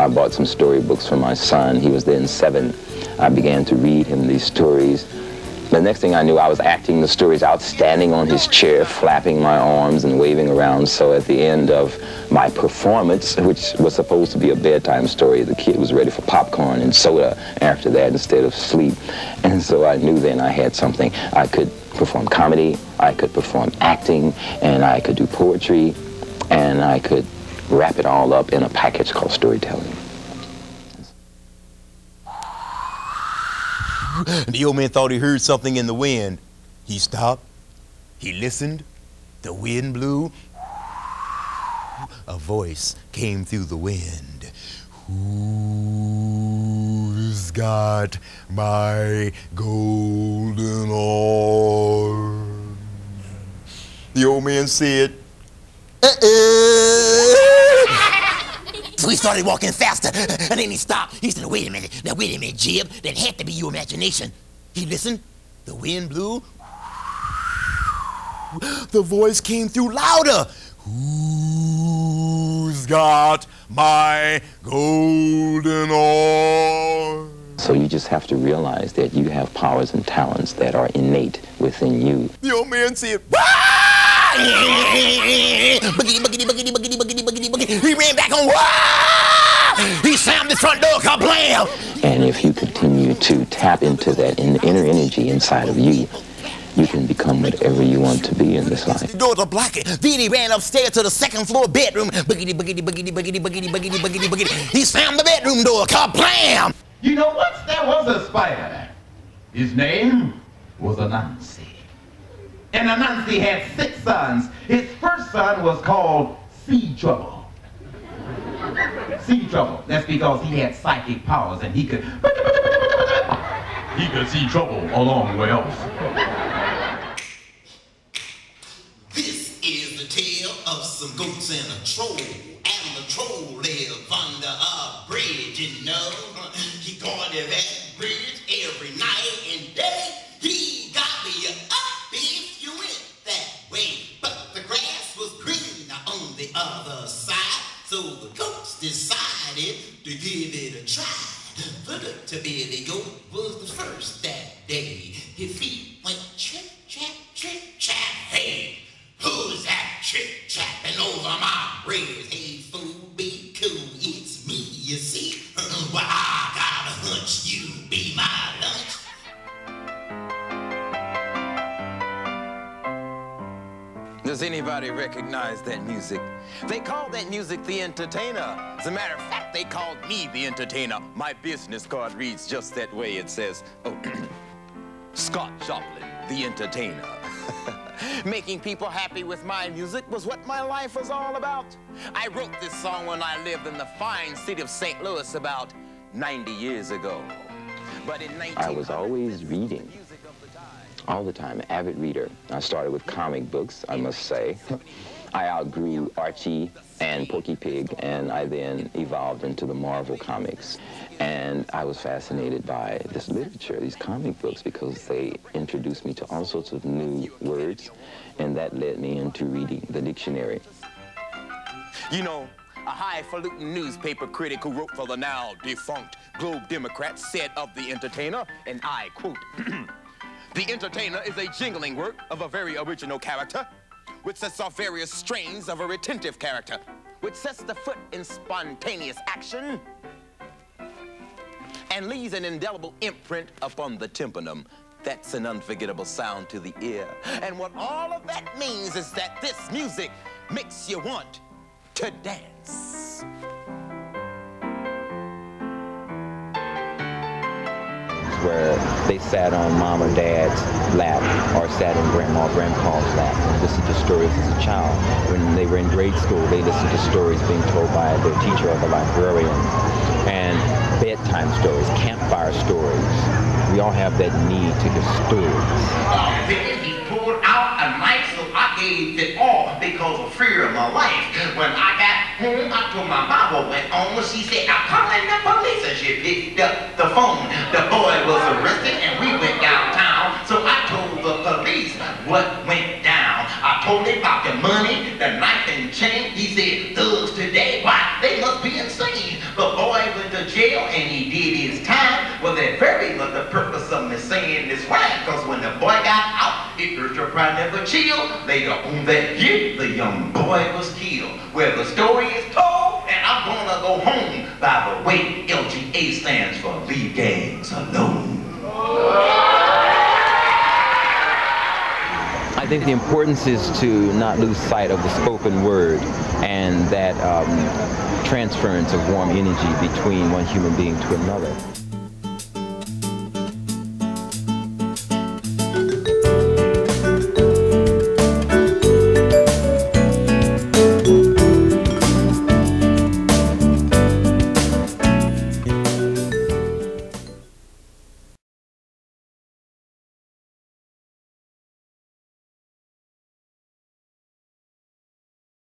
I bought some storybooks for my son. He was then 7. I began to read him these stories. The next thing I knew, I was acting the stories out, standing on his chair, flapping my arms and waving around. So at the end of my performance, which was supposed to be a bedtime story, the kid was ready for popcorn and soda after that instead of sleep. And so I knew then I had something. I could perform comedy, I could perform acting, and I could do poetry, and I could wrap it all up in a package called storytelling. The old man thought he heard something in the wind. He stopped, he listened, the wind blew. A voice came through the wind. Who's got my golden arm? The old man said, So he started walking faster, and then he stopped. He said, wait a minute, Jib, that had to be your imagination. He listened, the wind blew. The voice came through louder. Who's got my golden arm? So you just have to realize that you have powers and talents that are innate within you. The old man said, Boogity, boogity, boogity, boogity, boogity, boogity, boogity. He ran back on. He slammed the front door, kablam! And if you continue to tap into that inner energy inside of you, you can become whatever you want to be in this life. The doors are blocking. Then he ran upstairs to the second floor bedroom. Boogity, boogity, boogity, boogity, boogity, boogity, boogity, boogity. He slammed the bedroom door, kablam! You know what? There was a spider. His name was Anansi. And Anansi had 6 sons. His first son was called Sea Trouble. Sea Trouble. That's because he had psychic powers and he could see trouble a long way off. This is the tale of some goats and a troll. And the troll lived under a bridge, you know. He guarded that bridge every night and day. He got me up if you went that way. But the grass was greener on the other side. So the goats decided to give it a try. The little bitty goat was the first that day. His feet went trip, trap, trip, trap. Hey, who's that trip, trapping over my bridge? Hey, fool, be cool, it's me, you see. Well, I got a hunch you be my lunch. Does anybody recognize that music? They call that music the entertainer. As a matter of fact, they called me the entertainer. My business card reads just that way. It says, oh, Scott Joplin, the entertainer. Making people happy with my music was what my life was all about. I wrote this song when I lived in the fine city of St. Louis about 90 years ago. But in I was always reading. All the time, avid reader. I started with comic books, I must say. I outgrew Archie and Porky Pig, and I then evolved into the Marvel comics. And I was fascinated by this literature, these comic books, because they introduced me to all sorts of new words, and that led me into reading the dictionary. You know, a highfalutin newspaper critic who wrote for the now defunct Globe Democrat said of the entertainer, and I quote, "The entertainer is a jingling work of a very original character, which sets off various strains of a retentive character, which sets the foot in spontaneous action and leaves an indelible imprint upon the tympanum. That's an unforgettable sound to the ear. And what all of that means is that this music makes you want to dance." Where they sat on mom or dad's lap or sat in grandma or grandpa's lap and listened to stories as a child. When they were in grade school, they listened to stories being told by their teacher or the librarian. And bedtime stories, campfire stories. We all have that need to hear stories. Then he pulled out a knife, so I gave it off because of fear of my life. When I got home, I told my mama went on. She said, "I'm calling the police," and she picked up the phone. The boy was arrested, and we went downtown. So I told the police what went down. I told him about the money, the knife and chain. He said, "Thugs today, why, they must be insane." The boy jail and he did his time. Well, that very much the purpose of me saying this rhyme, because when the boy got out, it hurt your pride never chill. Later on that year, the young boy was killed. Well, the story is told, and I'm gonna go home by the way LGA stands for Leave Gangs Alone. I think the importance is to not lose sight of the spoken word and that transference of warm energy between one human being to another.